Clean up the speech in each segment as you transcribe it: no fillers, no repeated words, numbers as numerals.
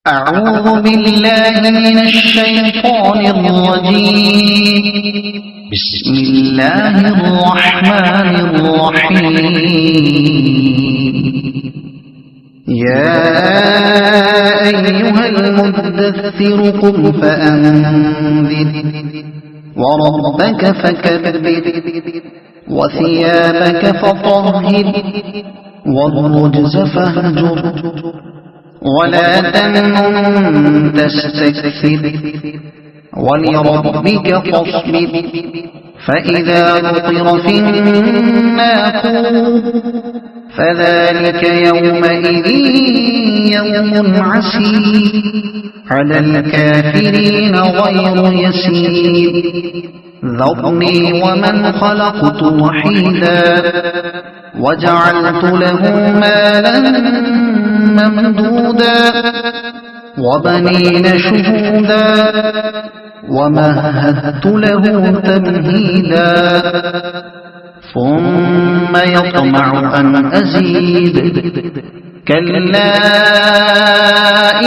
أعوذ بالله من الشيطان الرجيم. بسم الله الرحمن الرحيم. يا أيها المدثر قم فأنذر وربك فكبر وثيابك فطهر والرجز فاهجر ولا تمنن تستكثر ولربك فاصبر فإذا نقر في الناقور فذلك يومئذ يوم عسير على الكافرين غير يسير. ذرني ومن خلقت وحيدا وجعلت له مالا ممدودا وبنين شهودا ومهدت له تمهيدا ثم يطمع أن أزيد كلا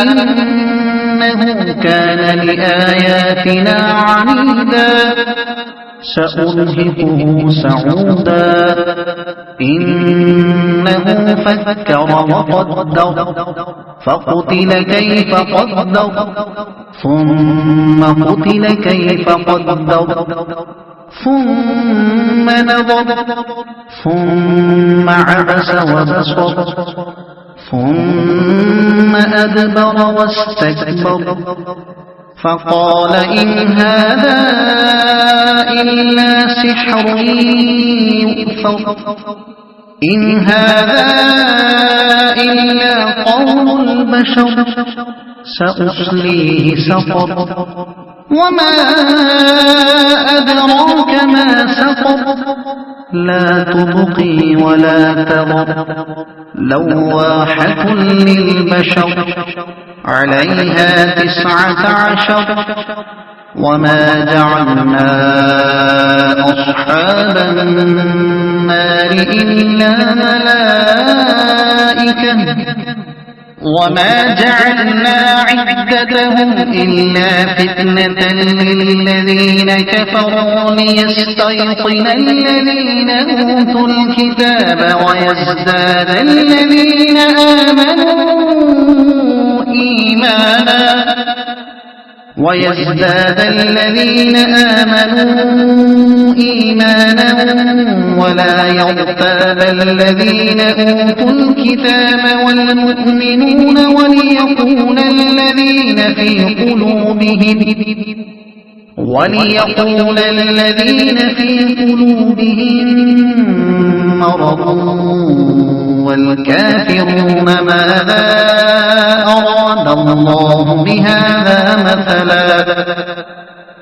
إنه كان لآياتنا عنيدا سأرهقه سعودا إنه فكر وقدر فقتل كيف قدر ثم قتل كيف قدر ثم نظر ثم عبس وبصر ثم أدبر واستكبر فقال إن هذا إلا سحر يؤثر إن هذا إلا قول البشر سأصليه سقر وما أدراك ما سقر لا تبقي ولا تذر لواحة للبشر عليها 19 وما جعلنا أصحاب النار إلا ملائكة وما جعلنا عدتهم إلا فتنة للذين كفروا ليستيقن الذين أوتوا الكتاب ويزداد الذين آمنوا إيمانا ولا يرتاب الذين أوتوا الكتاب والمؤمنون وليقول الذين في قلوبهم مرض والكافرون ماذا أراد الله بهذا مثلا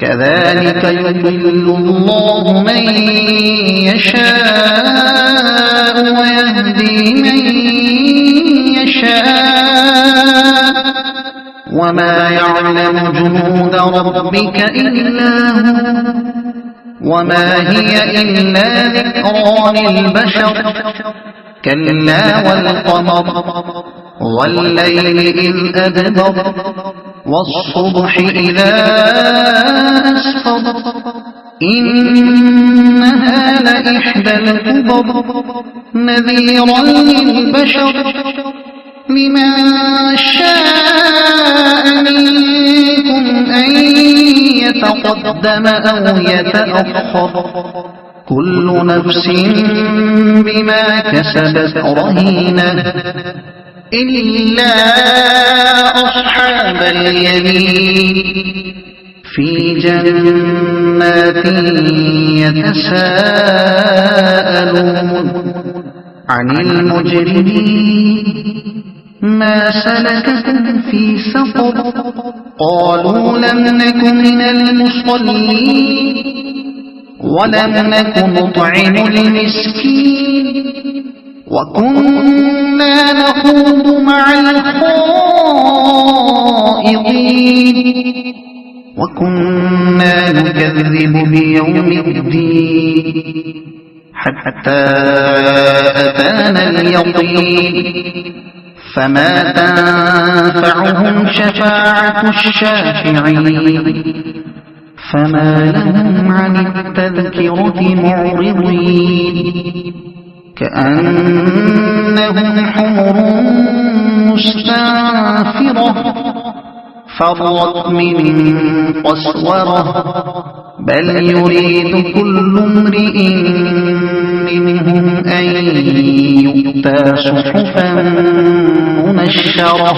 كذلك يضل الله من يشاء ويهدي من يشاء وما يعلم جنود ربك إلا هو وما هي إلا ذكرى للبشر كلا والقمر والليل إذ أدبر والصبح إذا أسفر إنها لإحدى الكبر نذيرا للبشر لمن شاء منكم أن يتقدم أو يتأخر كل نفس بما كسبت رهينة إلا أصحاب اليمين في جنات يتساءلون عن المجرمين ما سلككم في سقر قالوا لم نك من المصلين ولم نك نطعم المسكين وكنا نخوض مع الخائضين وكنا نكذب بيوم الدين حتى أتانا اليقين فما تنفعهم شفاعة الشافعين فما لهم عن التذكرة معرضين كأنهم حمر مستنفرة فرت من قسورة بل يريد كل امرئ منهم أن يؤتى صحفا منشرة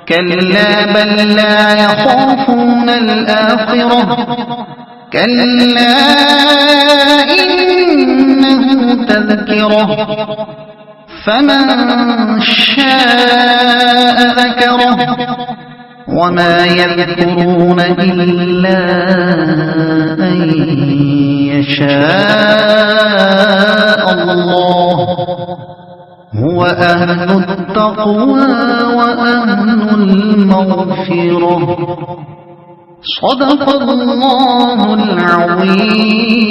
كلا بل لا يخافون الآخرة كلا إنه تذكرة فمن شاء ذكره وما يذكرون إلا أن يشاء الله هو أهل التقوى وأهل المغفرة صدق الله العظيم.